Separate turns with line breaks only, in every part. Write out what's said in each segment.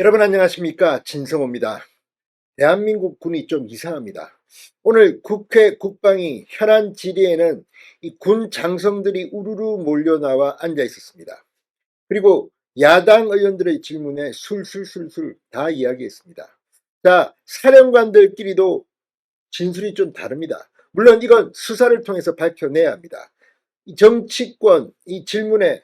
여러분 안녕하십니까, 진성호입니다. 대한민국 군이 좀 이상합니다. 오늘 국회 국방위 현안 질의에는 이 군 장성들이 우르르 몰려 나와 앉아 있었습니다. 그리고 야당 의원들의 질문에 술술술술 다 이야기했습니다. 자, 사령관들끼리도 진술이 좀 다릅니다. 물론 이건 수사를 통해서 밝혀내야 합니다. 이 정치권 이 질문에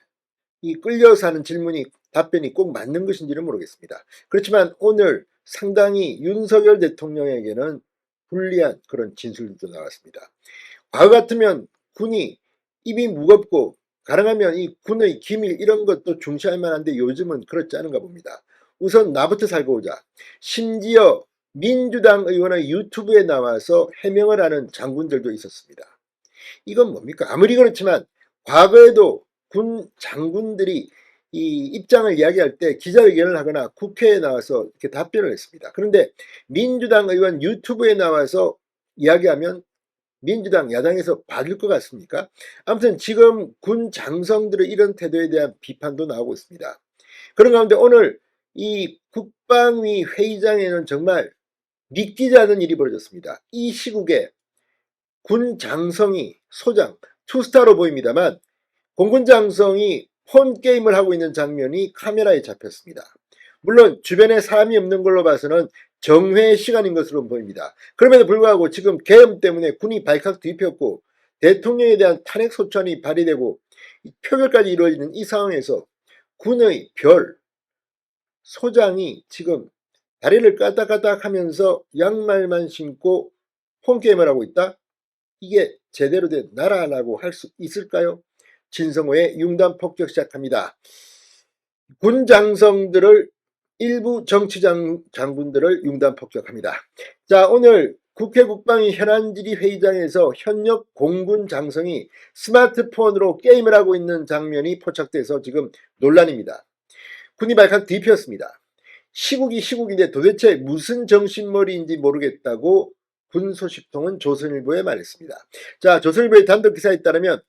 이 끌려서 하는 질문이 답변이 꼭 맞는 것인지는 모르겠습니다. 그렇지만 오늘 상당히 윤석열 대통령에게는 불리한 그런 진술도 나왔습니다. 과거 같으면 군이 입이 무겁고 가능하면 이 군의 기밀 이런 것도 중시할 만한데 요즘은 그렇지 않은가 봅니다. 우선 나부터 살고 오자. 심지어 민주당 의원의 유튜브에 나와서 해명을 하는 장군들도 있었습니다. 이건 뭡니까? 아무리 그렇지만 과거에도 군 장군들이 이 입장을 이야기할 때 기자회견을 하거나 국회에 나와서 이렇게 답변을 했습니다. 그런데 민주당 의원 유튜브에 나와서 이야기하면 민주당 야당에서 봐줄 것 같습니까? 아무튼 지금 군 장성들의 이런 태도에 대한 비판도 나오고 있습니다. 그런 가운데 오늘 이 국방위 회의장에는 정말 믿기지 않은 일이 벌어졌습니다. 이 시국에 군 장성이 소장 투스타로 보입니다만 공군 장성이 폰 게임을 하고 있는 장면이 카메라에 잡혔습니다. 물론 주변에 사람이 없는 걸로 봐서는 정회 시간인 것으로 보입니다. 그럼에도 불구하고 지금 계엄 때문에 군이 발칵 뒤폈고 대통령에 대한 탄핵 소추안이 발의되고 표결까지 이루어지는 이 상황에서 군의 별 소장이 지금 다리를 까딱까딱 하면서 양말만 신고 폰게임을 하고 있다? 이게 제대로 된 나라라고 할 수 있을까요? 진성호의 융단 폭격 시작합니다. 군 장성들을 일부 정치 장군들을 융단 폭격합니다. 자, 오늘 국회 국방위 현안질의 회의장에서 현역 공군 장성이 스마트폰으로 게임을 하고 있는 장면이 포착돼서 지금 논란입니다. 군이 발칵 뒤폈습니다. 시국이 시국인데 도대체 무슨 정신머리인지 모르겠다고 군 소식통은 조선일보에 말했습니다. 자, 조선일보의 단독 기사에 따르면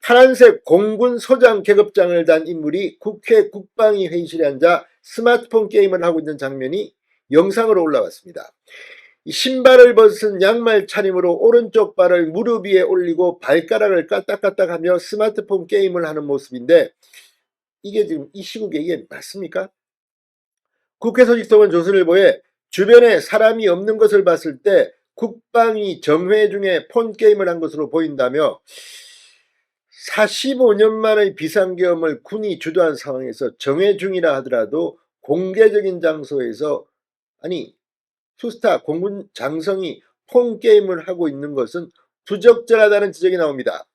파란색 공군 소장 계급장을 단 인물이 국회 국방위 회의실에 앉아 스마트폰 게임을 하고 있는 장면이 영상으로 올라왔습니다. 신발을 벗은 양말 차림으로 오른쪽 발을 무릎 위에 올리고 발가락을 까딱까딱하며 스마트폰 게임을 하는 모습인데 이게 지금 이 시국에 이게 맞습니까? 국회 소식통은 조선일보에 주변에 사람이 없는 것을 봤을 때 국방위 정회 중에 폰게임을 한 것으로 보인다며 45년 만의 비상계엄을 군이 주도한 상황에서 정회 중이라 하더라도 공개적인 장소에서 아니 투스타 공군 장성이 폰게임을 하고 있는 것은 부적절하다는 지적이 나옵니다.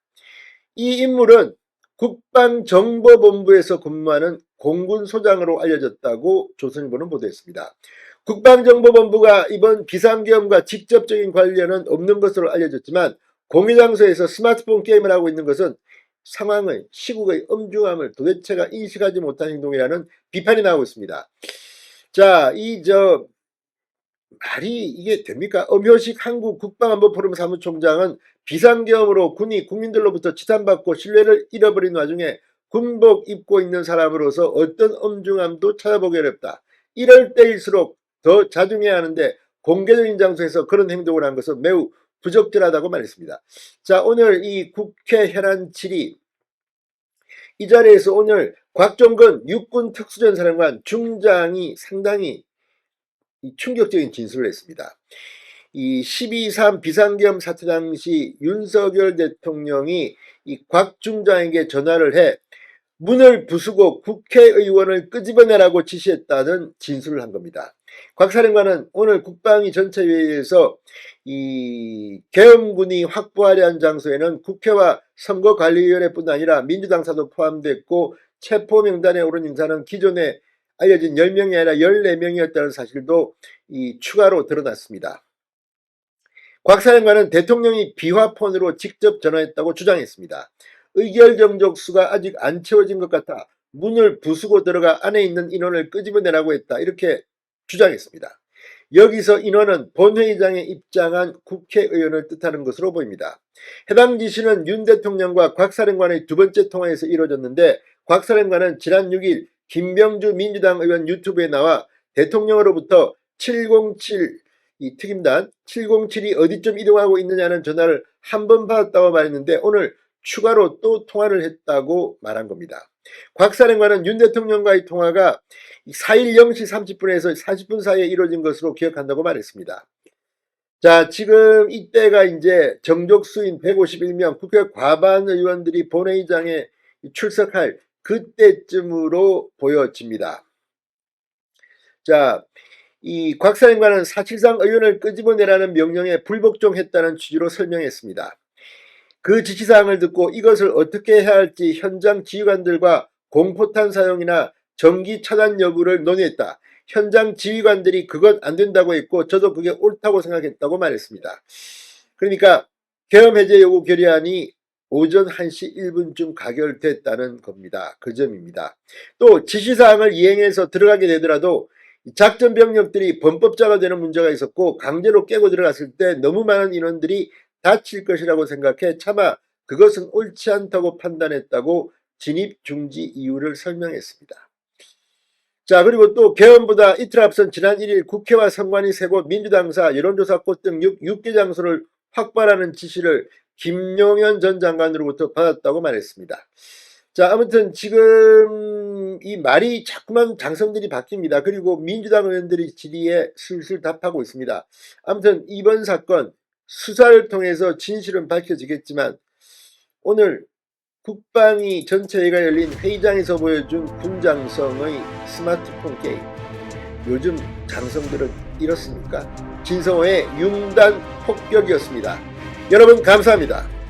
이 인물은 국방정보본부에서 근무하는 공군 소장으로 알려졌다고 조선일보는 보도했습니다. 국방정보본부가 이번 비상계엄과 직접적인 관련은 없는 것으로 알려졌지만 공개장소에서 스마트폰 게임을 하고 있는 것은 상황의 시국의 엄중함을 도대체가 인식하지 못한 행동이라는 비판이 나오고 있습니다. 자, 말이 이게 됩니까? 엄효식 한국 국방안보포럼 사무총장은 비상계엄으로 군이 국민들로부터 지탄받고 신뢰를 잃어버린 와중에 군복 입고 있는 사람으로서 어떤 엄중함도 찾아보기 어렵다. 이럴 때일수록 더 자중해야 하는데 공개적인 장소에서 그런 행동을 한 것은 매우 부적절하다고 말했습니다. 자, 오늘 이 국회 현안 질의 이 자리에서 오늘 곽종건 육군 특수전사령관 중장이 상당히 충격적인 진술을 했습니다. 이 12.3 비상계엄 사태 당시 윤석열 대통령이 이 곽 중장에게 전화를 해 문을 부수고 국회의원을 끄집어내라고 지시했다는 진술을 한 겁니다. 곽 사령관은 오늘 국방위 전체회의에서 이 계엄군이 확보하려 한 장소에는 국회와 선거관리위원회뿐 아니라 민주당사도 포함됐고 체포 명단에 오른 인사는 기존에 알려진 10명이 아니라 14명이었다는 사실도 추가로 드러났습니다. 곽 사령관은 대통령이 비화폰으로 직접 전화했다고 주장했습니다. 의결 정족수가 아직 안 채워진 것 같아 문을 부수고 들어가 안에 있는 인원을 끄집어내라고 했다. 이렇게 주장했습니다. 여기서 인원은 본회의장에 입장한 국회의원을 뜻하는 것으로 보입니다. 해당 지시는 윤 대통령과 곽 사령관의 두 번째 통화에서 이루어졌는데 곽 사령관은 지난 6일 김병주 민주당 의원 유튜브에 나와 대통령으로부터 707 이 특임단 707이 어디쯤 이동하고 있느냐는 전화를 한 번 받았다고 말했는데 오늘 추가로 또 통화를 했다고 말한 겁니다. 곽 사령관은 윤 대통령과의 통화가 4일 0시 30분에서 40분 사이에 이루어진 것으로 기억한다고 말했습니다. 자, 지금 이때가 이제 정족수인 151명 국회 과반 의원들이 본회의장에 출석할 그때쯤으로 보여집니다. 자, 이 곽 사령관은 사실상 의원을 끄집어내라는 명령에 불복종했다는 취지로 설명했습니다. 그 지시사항을 듣고 이것을 어떻게 해야 할지 현장 지휘관들과 공포탄 사용이나 전기 차단 여부를 논의했다. 현장 지휘관들이 그것 안 된다고 했고 저도 그게 옳다고 생각했다고 말했습니다. 그러니까 계엄 해제 요구 결의안이 오전 1시 1분쯤 가결됐다는 겁니다. 그 점입니다. 또 지시사항을 이행해서 들어가게 되더라도 작전 병력들이 범법자가 되는 문제가 있었고 강제로 깨고 들어갔을 때 너무 많은 인원들이 다칠 것이라고 생각해 차마 그것은 옳지 않다고 판단했다고 진입 중지 이유를 설명했습니다. 자, 그리고 또 계엄보다 이틀 앞선 지난 1일 국회와 선관위 3곳 민주당사 여론조사꽃 등 6개 장소를 확보하라는 지시를 김용현 전 장관으로부터 받았다고 말했습니다. 자, 아무튼 지금 이 말이 자꾸만 장성들이 바뀝니다. 그리고 민주당 의원들이 질의에 슬슬 답하고 있습니다. 아무튼 이번 사건 수사를 통해서 진실은 밝혀지겠지만 오늘 국방위 전체회의가 열린 회의장에서 보여준 군장성의 스마트폰 게임, 요즘 장성들은 이렇습니까? 진성호의 융단 폭격이었습니다. 여러분 감사합니다.